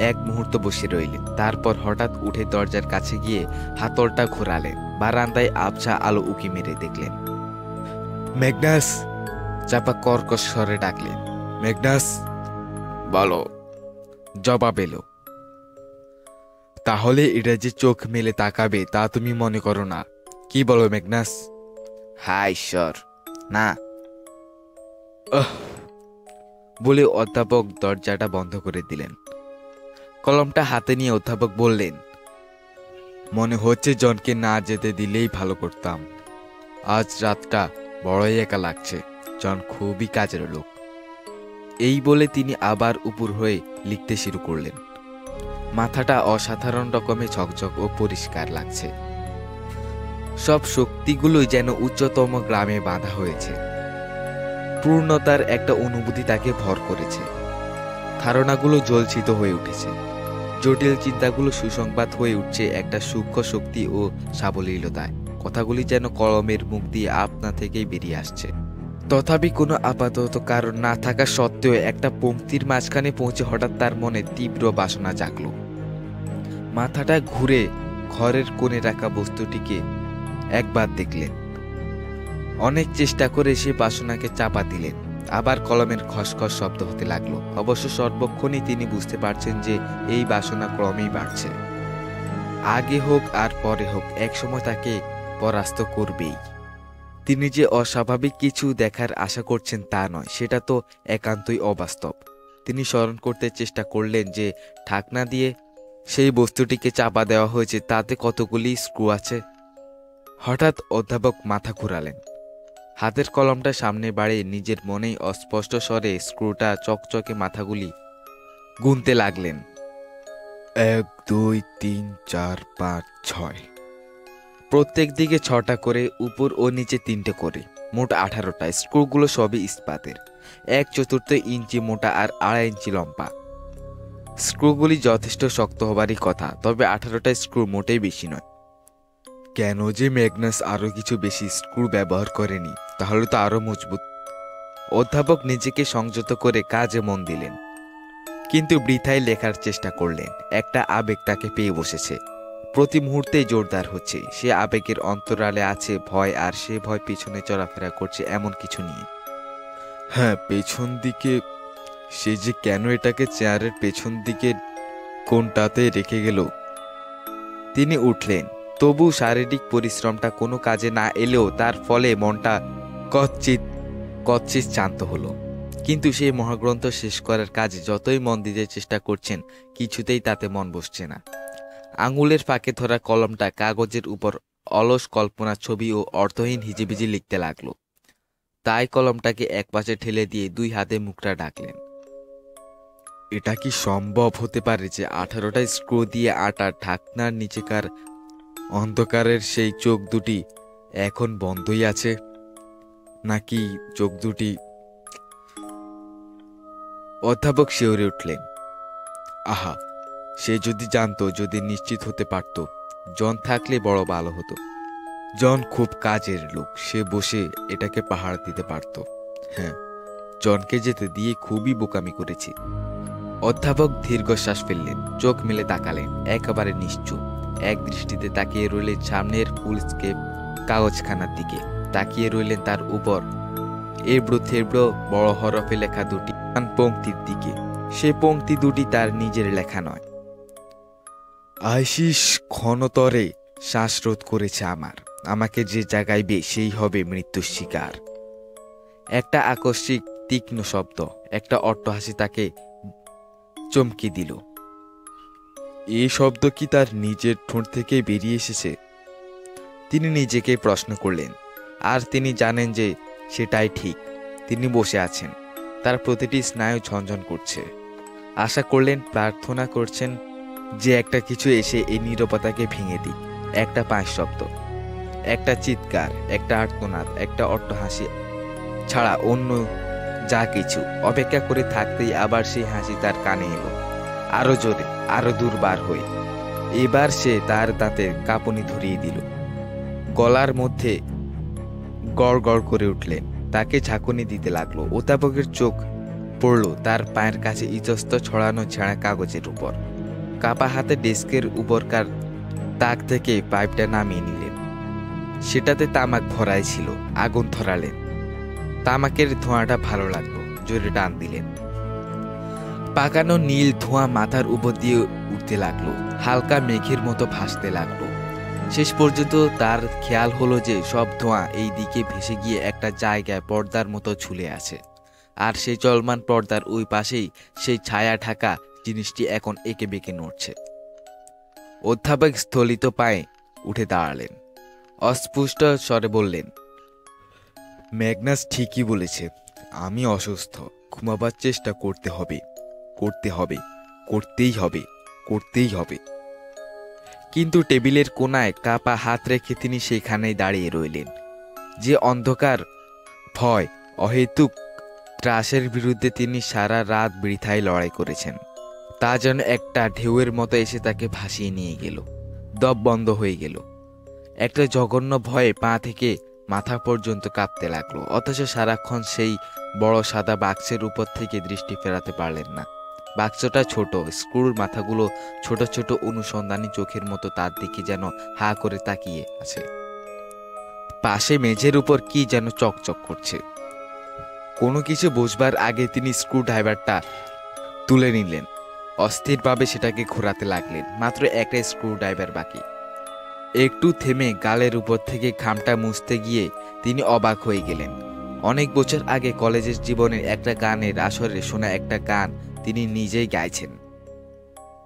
এক মুহূর্ত বসে রইলেন, তারপর হঠাৎ উঠে দরজার কাছে গিয়ে হাতলটা ঘোরালেন। বারান্দায় আবছা আলো উকি মেরে দেখলেন। ম্যাগনাস! চাপা কর্কশ স্বরে ডাকলেন, ম্যাগনাস! বলো। জবাব এলো, তাহলে এটা যে চোখ মেলে তাকাবে তা তুমি মনে করো না। কি বলো ম্যাগনাস? হায় ঈশ্বর, না। বলে অধ্যাপক দরজাটা বন্ধ করে দিলেন। কলমটা হাতে নিয়ে অধ্যাপক বললেন, মনে হচ্ছে জনকে না যেতে দিলেই ভালো করতাম। আজ রাতটা বড়ই একা লাগছে। জন খুবই কাজের লোক। এই বলে তিনি আবার উপর হয়ে লিখতে শুরু করলেন। মাথাটা অসাধারণ রকমে ঝকঝক ও পরিষ্কার লাগছে। সব শক্তিগুলোই যেন উচ্চতম গ্রামে বাঁধা হয়েছে। পূর্ণতার একটা অনুভূতি তাকে ভর করেছে। ধারণাগুলো জ্বলছিত হয়ে উঠেছে। জটিল চিন্তাগুলো সুসংবাদ হয়ে উঠছে একটা সূক্ষ্ম শক্তি ও সাবলীলতায়। কথাগুলি যেন কলমের মুখ দিয়ে আপনা থেকেই বেরিয়ে আসছে। তথাপি কোনো আপাতত কারণ না থাকা সত্ত্বেও একটা পংক্তির মাঝখানে পৌঁছে হঠাৎ তার মনে তীব্র বাসনা জাগলো। মাথাটা ঘুরে ঘরের কোণে রাখা বস্তুটিকে একবার দেখলেন। অনেক চেষ্টা করে সে বাসনাকে চাপা দিলেন। আবার কলমের খসখস শব্দ হতে লাগলো। অবশ্য সর্বক্ষণই তিনি বুঝতে পারছেন যে এই বাসনা ক্রমেই বাড়ছে। আগে হোক আর পরে হোক একসময় তাকে পরাস্ত করবেই। তিনি যে অস্বাভাবিক কিছু দেখার আশা করছেন তা নয়, সেটা তো একান্তই অবাস্তব। তিনি স্মরণ করতে চেষ্টা করলেন যে ঢাকনা দিয়ে সেই বস্তুটিকে চাপা দেওয়া হয়েছে, তাতে কতগুলি স্ক্রু আছে। হঠাৎ অধ্যাপক মাথা ঘুরালেন। হাতের কলমটা সামনে বাড়িয়ে নিজের মনেই অস্পষ্ট স্বরে স্ক্রুটা চকচকে মাথাগুলি গুনতে লাগলেন। 1 2 3 4 5 6। প্রত্যেক দিকে 6টা করে, উপর ও নিচে 3টে করে, মোট 18টা। স্ক্রুগুলো সবই ইস্পাতের, 1/4 ইঞ্চি মোটা আর 2.5 ইঞ্চি লম্বা। স্ক্রুগুলি যথেষ্ট শক্ত হবারই কথা, তবে 18টা স্ক্রু মোটেই বেশি নয়। কেন যে ম্যাগনাস আরো কিছু বেশি স্ক্রু ব্যবহার করেনি, তাহলে তো আরো মজবুত। অধ্যাপক নিজেকে সংযত করে কাজে মন দিলেন, কিন্তু বৃথায় লেখার চেষ্টা করলেন। একটা আবেগ তাকে পেয়ে বসেছে, প্রতি মুহূর্তেই জোরদার হচ্ছে। সে আবেগের অন্তরালে আছে ভয়, আর সে ভয় পিছনে চলাফেরা করছে এমন কিছু নিয়ে। হ্যাঁ, পেছন দিকে। সে যে কেন এটাকে চেয়ারের পেছন দিকে কোনটাতে রেখে গেল। তিনি উঠলেন। তবু শারীরিক পরিশ্রমটা কোনো কাজে না এলেও তার ফলে মনটা কচ্ছিৎ শান্ত হলো। কিন্তু সেই মহাগ্রন্থ শেষ করার কাজে যতই মন দিতে চেষ্টা করছেন, কিছুতেই তাতে মন বসছে না। আঙুলের ফাঁকে ধরা কলমটা কাগজের উপর অলস কল্পনা, ছবি ও অর্থহীন হিজিবিজি লিখতে লাগলো। তাই কলমটাকে একপাশে ঠেলে দিয়ে 2 হাতে মুখটা ঢাকলেন। এটা কি সম্ভব হতে পারে যে 18টা স্ক্রু দিয়ে আটা ঢাকনার নিচেকার অন্ধকারের সেই চোখ দুটি এখন বন্ধই আছে, নাকি চোখ দুটি? অধ্যাপক শিউরে উঠলেন। আহা, সে যদি জানতো, যদি নিশ্চিত হতে পারত। জন থাকলে বড় ভালো হতো। জন খুব কাজের লোক, সে বসে এটাকে পাহাড় দিতে পারত। হ্যাঁ, জনকে যেতে দিয়ে খুবই বোকামি করেছি। অধ্যাপক দীর্ঘশ্বাস ফেললেন, চোখ মেলে তাকালেন, একেবারে নিশ্চুপ। এক দৃষ্টিতে তাকিয়ে রইলেন সামনের ফুলস্কেপ কাগজখানার দিকে, তাকিয়ে রইলেন তার উপর এবড়ো থেবড়ো বড় হরফে লেখা 2টি পংক্তির দিকে। সে পংক্তি 2টি তার নিজের লেখা নয়। আশিস ক্ষণতরে শ্বাসরোধ করেছে আমাকে যে জাগাইবে সেই হবে মৃত্যুর শিকার। একটা আকস্মিক তীক্ষ্ণ শব্দ, একটা অট্টহাসি তাকে চমকে দিল। এই শব্দ কি তার নিজের ঠোঁট থেকে বেরিয়ে এসেছে? তিনি নিজেকে প্রশ্ন করলেন। আর তিনি জানেন যে সেটাই ঠিক। তিনি বসে আছেন, তার প্রতিটি স্নায়ু ঝনঝন করছে। আশা করলেন, প্রার্থনা করছেন যে একটা কিছু এসে এই নীরবতাকে ভেঙে দিক। একটা পায়ের শব্দ, একটা চিৎকার, একটা আর্তনাদ, একটা অট্টহাসি ছাড়া অন্য যা কিছু। অপেক্ষা করে থাকতেই আবার সেই হাসি তার কানে এলো, আরো জোরে, আরো দুর্বার হয়ে। এবার সে তার দাঁতের কাঁপুনি ধরিয়ে দিল। গলার মধ্যে গড় গড় করে উঠলেন, তাকে ঝাঁকুনি দিতে লাগলো। অধ্যাপকের চোখ পড়ল তার পায়ের কাছে ইতস্ত ছড়ানো ছেঁড়া কাগজের উপর। কাপা হাতে ডেস্কের উপরকার তাক থেকে পাইপটা নামিয়ে নিলেন। সেটাতে তামাক ভরাই ছিল। আগুন ধরালেন। তামাকের ধোঁয়াটা ভালো লাগলো, জোরে টান দিলেন। পাকানো নীল ধোঁয়া মাথার উপর দিয়ে উঠতে লাগলো, হালকা মেঘের মতো ভাসতে লাগলো। শেষ পর্যন্ত তার খেয়াল হলো যে সব ধোঁয়া এই দিকে ভেসে গিয়ে একটা জায়গায় পর্দার মতো ঝুলে আছে, আর সেই চলমান পর্দার ওই পাশেই সেই ছায়া ঢাকা জিনিসটি এখন এঁকে বেঁকে নড়ছে। অধ্যাপক স্থলিত পায়ে উঠে দাঁড়ালেন, অস্পষ্ট স্বরে বললেন, ম্যাগনাস ঠিকই বলেছে। আমি অসুস্থ। ঘুমাবার চেষ্টা করতে হবে, করতেই হবে। কিন্তু টেবিলের কোনায় কাপা হাত রেখে তিনি সেখানেই দাঁড়িয়ে রইলেন। যে অন্ধকার, ভয়, অহেতুক ত্রাসের বিরুদ্ধে তিনি সারা রাত বৃথায় লড়াই করেছেন, তা যেন একটা ঢেউয়ের মতো এসে তাকে ভাসিয়ে নিয়ে গেল, দম বন্ধ হয়ে গেল। একটা জঘন্য ভয়ে পা থেকে মাথা পর্যন্ত কাঁপতে লাগলো, অথচ সারাক্ষণ সেই বড় সাদা বাক্সের উপর থেকে দৃষ্টি ফেরাতে পারলেন না। বাক্সটা ছোট, স্ক্রুর মাথাগুলো ছোট ছোট অনুসন্ধানী চোখের মতো তার দিকে যেন হা করে তাকিয়ে আছে। পাশে মেঝের উপর কি যেন চকচক করছে। কোনো কিছু বুঝবার আগে তিনি স্ক্রু ড্রাইভারটা তুলে নিলেন, অস্থিরভাবে সেটাকে ঘোরাতে লাগলেন। মাত্র একটা স্ক্রু ড্রাইভার বাকি। একটু থেমে গালের উপর থেকে ঘামটা মুছতে গিয়ে তিনি অবাক হয়ে গেলেন। অনেক বছর আগে কলেজের জীবনের একটা গানের আসরে শোনা একটা গান তিনি নিজেই গাইছেন।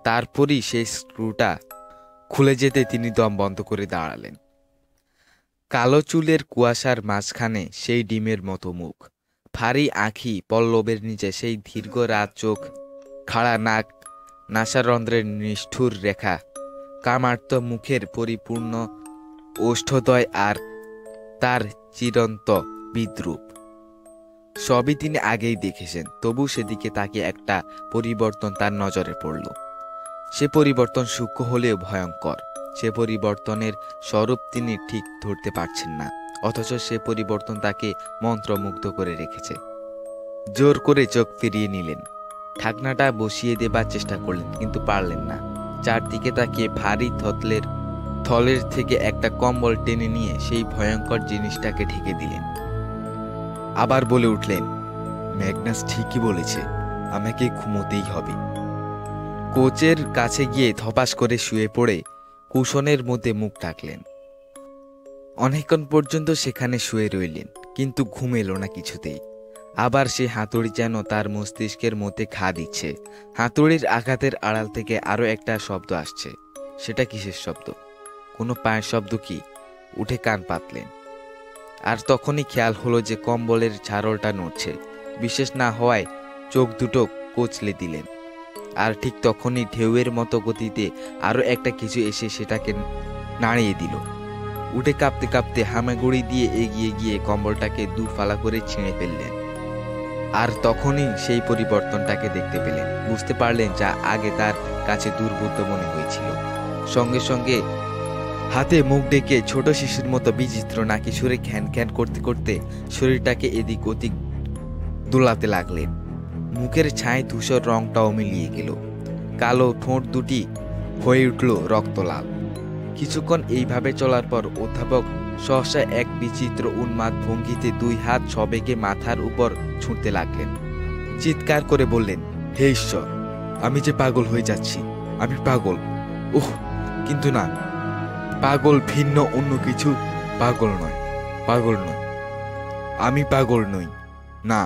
তারপরই সেই স্ক্রুটা খুলে যেতে তিনি দম বন্ধ করে দাঁড়ালেন। কালো চুলের কুয়াশার মাঝখানে সেই ডিমের মতো মুখ, ভারী আঁখি, পল্লবের নিচে সেই দীর্ঘ রাত চোখ, খাড়া নাক, নাসারন্ধ্রের নিষ্ঠুর রেখা, কামার্ত মুখের পরিপূর্ণ ওষ্ঠদ্বয় আর তার চিরন্ত বিদ্রূপ, সবই তিনি আগেই দেখেছেন। তবু সেদিকে তাকিয়ে একটা পরিবর্তন তার নজরে পড়ল। সে পরিবর্তন সূক্ষ্ম হলেও ভয়ঙ্কর। সে পরিবর্তনের স্বরূপ তিনি ঠিক ধরতে পারছেন না, অথচ সে পরিবর্তন তাকে মন্ত্রমুগ্ধ করে রেখেছে। জোর করে চোখ ফিরিয়ে নিলেন, ঢাকনাটা বসিয়ে দেবার চেষ্টা করলেন, কিন্তু পারলেন না। চারদিকে তাকিয়ে ভারী থলের থেকে একটা কম্বল টেনে নিয়ে সেই ভয়ঙ্কর জিনিসটাকে ঢেকে দিলেন। আবার বলে উঠলেন, ম্যাগনাস ঠিকই বলেছে, আমাকে ঘুমোতেই হবে। কোচের কাছে গিয়ে ধপাস করে শুয়ে পড়ে কুশনের মধ্যে মুখ ঢাকলেন। অনেকক্ষণ পর্যন্ত সেখানে শুয়ে রইলেন, কিন্তু ঘুম এলো না কিছুতেই। আবার সে হাতুড়ি যেন তার মস্তিষ্কের মধ্যে ঘা দিচ্ছে। হাতুড়ির আঘাতের আড়াল থেকে আরো একটা শব্দ আসছে। সেটা কিসের শব্দ? কোনো পায়ের শব্দ কি? উঠে কান পাতলেন, আর তখনই খেয়াল হলো যে কম্বলের ঝাড়লটা নড়ছে। বিশেষ না হওয়ায় চোখ দুটো কচলে দিলেন, আর ঠিক তখনই ঢেউয়ের মতো গতিতে আরো একটা কিছু এসে সেটাকে নাড়িয়ে দিল। উঠে কাঁপতে কাঁপতে হামাগুড়ি দিয়ে এগিয়ে গিয়ে কম্বলটাকে দু ফালা করে ছিঁড়ে ফেললেন। আর তখনই সেই পরিবর্তনটাকে দেখতে পেলেন, বুঝতে পারলেন যা আগে তার কাছে দুর্বোধ্য মনে হয়েছিল। সঙ্গে সঙ্গে হাতে মুখ ডেকে ছোট শিশুর মতো বিচিত্র নাকি সুরে ঘ্যান ঘ্যান করতে করতে শরীরটাকে এদিক ওদিক দোলাতে লাগলেন। মুখের ছায় ধূসর রংটাও মিলিয়ে গেল, কালো ঠোঁট দুটি হয়ে উঠল রক্তলাল। কিছুক্ষণ এইভাবে চলার পর অধ্যাপক সহসা এক বিচিত্র উন্মাদ ভঙ্গিতে দুই হাত সবেগে মাথার উপর ছুঁড়তে লাগলেন। চিৎকার করে বললেন, হে ঈশ্বর, আমি যে পাগল হয়ে যাচ্ছি, আমি পাগল। উহ, কিন্তু না, পাগল ভিন্ন অন্য কিছু। পাগল নয়, পাগল নয়, আমি পাগল নই, না।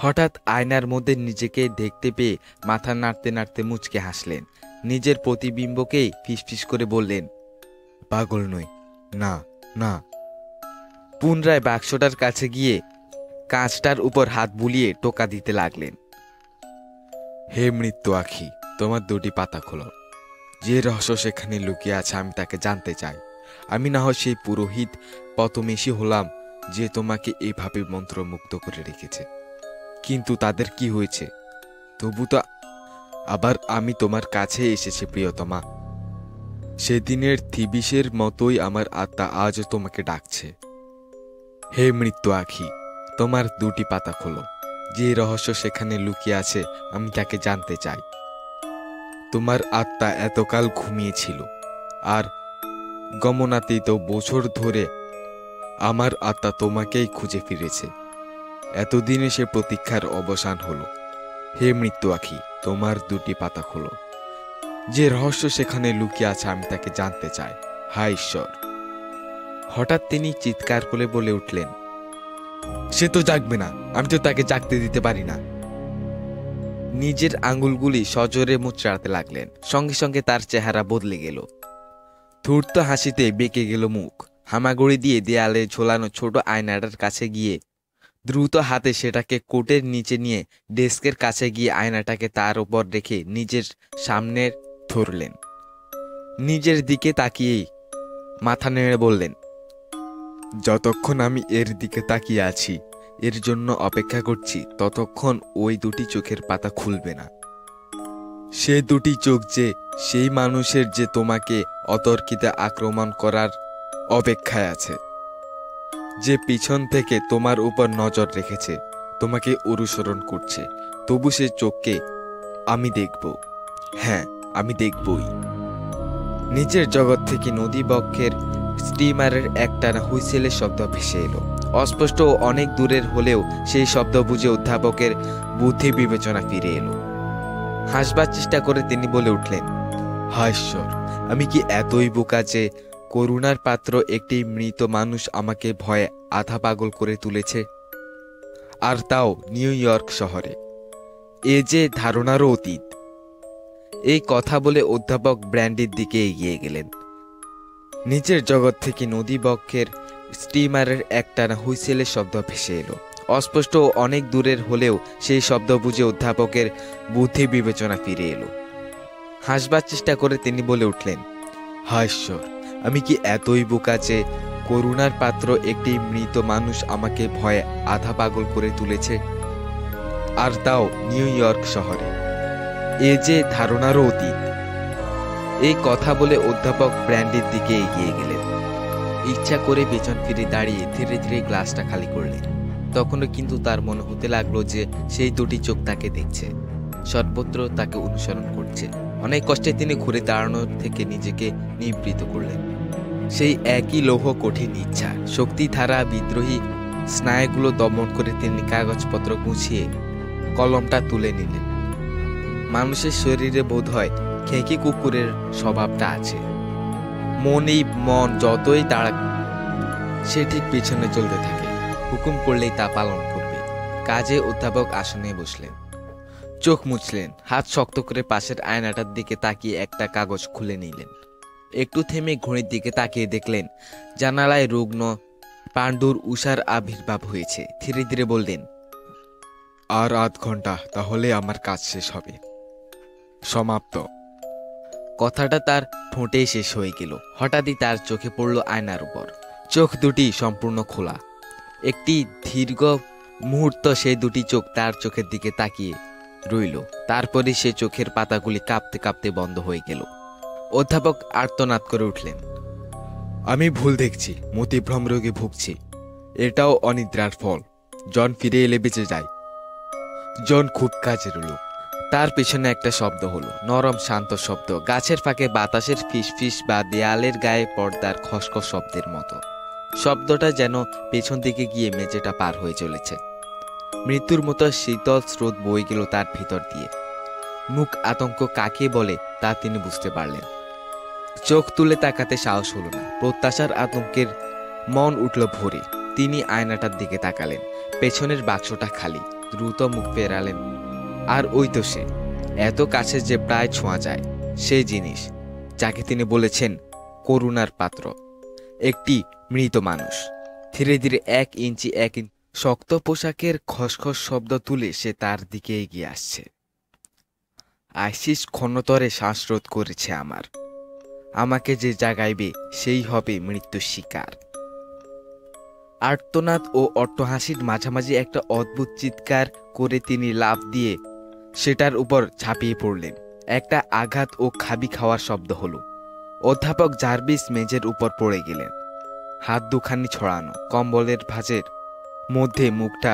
হঠাৎ আয়নার মধ্যে নিজেকে দেখতে পেয়ে মাথা নাড়তে নাড়তে মুচকে হাসলেন। নিজের প্রতিবিম্বকেই ফিসফিস করে বললেন, পাগল নই, না, না। পুনরায় বাক্সটার কাছে গিয়ে কাঁচটার উপর হাত বুলিয়ে টোকা দিতে লাগলেন। হে মৃত্যু আখি, তোমার দুটি পাতা খোলো। যে রহস্য সেখানে লুকিয়ে আছে আমি তাকে জানতে চাই। আমি না হয় সেই পুরোহিত পতমেশী হলাম যে তোমাকে এইভাবে মন্ত্রমুগ্ধ করে রেখেছে, কিন্তু তাদের কি হয়েছে? তবু তো আবার আমি তোমার কাছে এসেছি প্রিয়তমা। সেদিনের থিবিসের মতোই আমার আত্মা আজও তোমাকে ডাকছে। হে মৃত্যু আখি, তোমার দুটি পাতা খোলো। যে রহস্য সেখানে লুকিয়ে আছে আমি তাকে জানতে চাই। তোমার আত্মা এতকাল ঘুমিয়েছিল, আর গমনাতীত বছর ধরে আমার আত্মা তোমাকেই খুঁজে ফিরেছে। এতদিনে সে প্রতীক্ষার অবসান হলো। হে মৃত্যু আখি, তোমার দুটি পাতা খোলো। যে রহস্য সেখানে লুকিয়ে আছে আমি তাকে জানতে চাই। হায় ঈশ্বর! হঠাৎ তিনি চিৎকার করে বলে উঠলেন, সে তো জাগবে না, আমি তো তাকে জাগতে দিতে পারি না। নিজের আঙ্গুলগুলি সজোরে মুচড়াতে লাগলেন। সঙ্গে সঙ্গে তার চেহারা বদলে গেল। ধূর্ত হাসিতে বেঁকে গেল মুখ। হামাগুড়ি দিয়ে দেয়ালে ঝোলানো ছোট আয়নাটার কাছে গিয়ে দ্রুত হাতে সেটাকে কোটের নিচে নিয়ে ডেস্কের কাছে গিয়ে আয়নাটাকে তার উপর রেখে নিজের সামনে ধরলেন। নিজের দিকে তাকিয়েই মাথা নেড়ে বললেন, যতক্ষণ আমি এর দিকে তাকিয়ে আছি, এর জন্য অপেক্ষা করছি, ততক্ষণ ওই দুটি চোখের পাতা খুলবে না। সে দুটি চোখ যে সেই মানুষের যে তোমাকে অতর্কিতে আক্রমণ করার অপেক্ষায় আছে। যে পিছন থেকে তোমার উপর নজর রেখেছে, তোমাকে অনুসরণ করছে, তবু সে চোখকে আমি দেখব। হ্যাঁ, আমি দেখবই। নিচের জগৎ থেকে নদী বক্ষের স্টিমারের একটানা হুইসেলের শব্দ ভেসে এলো। অস্পষ্ট ও অনেক দূরের হলেও সেই শব্দ বুঝে অধ্যাপকের বুদ্ধি বিবেচনা ফিরে এলো। হাসবার চেষ্টা করে তিনি বলে উঠলেন, হায় ঈশ্বর, আমি কি এতই বোকা যে করুণার পাত্র একটি মৃত মানুষ আমাকে ভয়ে আধা পাগল করে তুলেছে, আর তাও নিউ ইয়র্ক শহরে। এ যে ধারণারও অতীত। এই কথা বলে অধ্যাপক ব্র্যান্ডির দিকে এগিয়ে গেলেন। নিচের জগৎ থেকে নদী বক্ষের স্টিমারের একটানা হুইসেলের শব্দ ভেসে এলো। অস্পষ্ট ও অনেক দূরের হলেও সেই শব্দ বুঝে অধ্যাপকের বুদ্ধি বিবেচনা ফিরে এলো। হাসবার চেষ্টা করে তিনি বলে উঠলেন, হায় ঈশ্বর, আমি কি এতই বোকা যে করুণার পাত্র একটি মৃত মানুষ আমাকে ভয়ে আধা পাগল করে তুলেছে, আর তাও নিউ ইয়র্ক শহরে। এ যে ধারণারও অতীত। এই কথা বলে অধ্যাপক ব্র্যান্ডির দিকে এগিয়ে গেলেন। ইচ্ছা করে পেছন ফিরে দাঁড়িয়ে ধীরে ধীরে গ্লাসটা খালি করলেন। তখনও কিন্তু তার মনে হতে লাগলো যে সেই দুটি চোখ তাকে দেখছে, সর্বত্র তাকে অনুসরণ করছে। অনেক কষ্টে তিনি ঘুরে দাঁড়ানোর থেকে নিজেকে নিবৃত করলেন। সেই একই লৌহ কঠিন ইচ্ছা শক্তি ধারা বিদ্রোহী স্নায়ুগুলো দমন করে তিনি কাগজপত্র গুছিয়ে কলমটা তুলে নিলেন। মানুষের শরীরে বোধ হয় খেঁকি কুকুরের স্বভাবটা আছে। মন যতই তাড়া, সে ঠিক পিছনে চলতে থাকে, হুকুম করলেই তা পালন করবে। কাজে অধ্যাপক আসনে বসলেন, চোখ মুছলেন, হাত শক্ত করে পাশের আয়নাটার দিকে তাকিয়ে একটা কাগজ খুলে নিলেন। একটু থেমে ঘড়ির দিকে তাকিয়ে দেখলেন জানালায় রুগ্ন পাণ্ডুর উষার আবির্ভাব হয়েছে। ধীরে ধীরে বললেন, আর আধ ঘন্টা, তাহলে আমার কাজ শেষ হবে, সমাপ্ত। কথাটা তার ঠোঁটেই শেষ হয়ে গেল। হঠাৎই তার চোখে পড়ল আয়নার উপর। চোখ দুটি সম্পূর্ণ খোলা। একটি দীর্ঘ মুহূর্ত সেই দুটি চোখ তার চোখের দিকে তাকিয়ে রইল। তারপরে সে চোখের পাতাগুলি কাঁপতে কাঁপতে বন্ধ হয়ে গেল। অধ্যাপক আর্তনাদ করে উঠলেন, আমি ভুল দেখছি, মতিভ্রম রোগে ভুগছি। এটাও অনিদ্রার ফল। জন ফিরে এলে বেঁচে যায়। জন খুব কাজের লোক। তার পেছনে একটা শব্দ হলো, নরম শান্ত শব্দ, গাছের ফাঁকে বাতাসের ফিসফিস বা দেয়ালের গায়ে পর্দার খসখস শব্দের মতো। শব্দটা যেন পেছন দিকে গিয়ে মেঝেটা পার হয়ে চলেছে। মৃত্যুর মতো শীতল স্রোত বয়ে গেল তার ভিতর দিয়ে। মুখ আতঙ্ক কাকে বলে তা তিনি বুঝতে পারলেন। চোখ তুলে তাকাতে সাহস হলো না। প্রত্যাশার আতঙ্কের মন উঠল ভরে। তিনি আয়নাটার দিকে তাকালেন। পেছনের বাক্সটা খালি। দ্রুত মুখ ফেরালেন। আর ওই তো সে, এত কাছে যে প্রায় ছোঁয়া যায়, সেই জিনিস যাকে তিনি বলেছেন করুণার পাত্র, একটি মৃত মানুষ। ধীরে ধীরে 1 ইঞ্চি শক্ত পোশাকের খসখস শব্দ তুলে সে তার দিকে এগিয়ে আসছে। আইসিস ক্ষণতরে শ্বাসরোধ করেছে আমার। আমাকে যে জাগাইবে সেই হবে মৃত্যুর শিকার। আর্তনাদ ও অট্টহাসির মাঝামাঝি একটা অদ্ভুত চিৎকার করে তিনি লাফ দিয়ে সেটার উপর ঝাঁপিয়ে পড়লেন। একটা আঘাত ও খাবি খাওয়ার শব্দ হলো। অধ্যাপক জার্ভিস মেঝের উপর পড়ে গেলেন। হাত দুখানি ছড়ানো, কম্বলের ভাঁজের মধ্যে মুখটা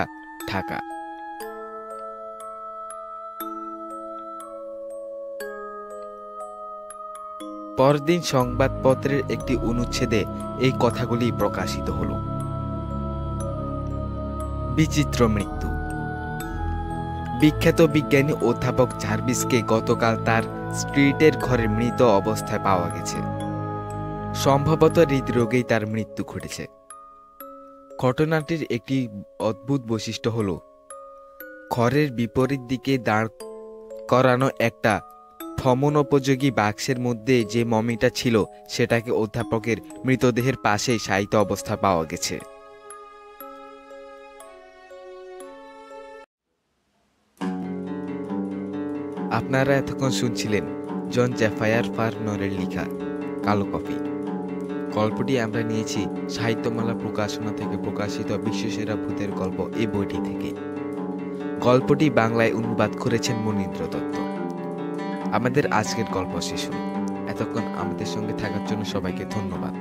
ঢাকা। পরদিন সংবাদপত্রের একটি অনুচ্ছেদে এই কথাগুলি প্রকাশিত হলো। বিচিত্র মৃত্যু। বিখ্যাত বিজ্ঞানী অধ্যাপক জার্ভিসকে গতকাল তার স্ট্রিটের ঘরে মৃত অবস্থায় পাওয়া গেছে। সম্ভবত হৃদরোগেই তার মৃত্যু ঘটেছে। ঘটনাটির একটি অদ্ভুত বৈশিষ্ট্য হল, ঘরের বিপরীত দিকে দাঁড় করানো একটা ভ্রমণোপযোগী বাক্সের মধ্যে যে মমিটা ছিল সেটাকে অধ্যাপকের মৃতদেহের পাশেই শায়িত অবস্থা পাওয়া গেছে। আপনারা এতক্ষণ শুনছিলেন জন জ্যাফায়ার ফারনরের লেখা কালো কফি। গল্পটি আমরা নিয়েছি সাহিত্যমালা প্রকাশনা থেকে প্রকাশিত বিশ্বসেরা ভূতের গল্প এই বইটি থেকে। গল্পটি বাংলায় অনুবাদ করেছেন মনীন্দ্র দত্ত। আমাদের আজকের গল্প শেষ হল। এতক্ষণ আমাদের সঙ্গে থাকার জন্য সবাইকে ধন্যবাদ।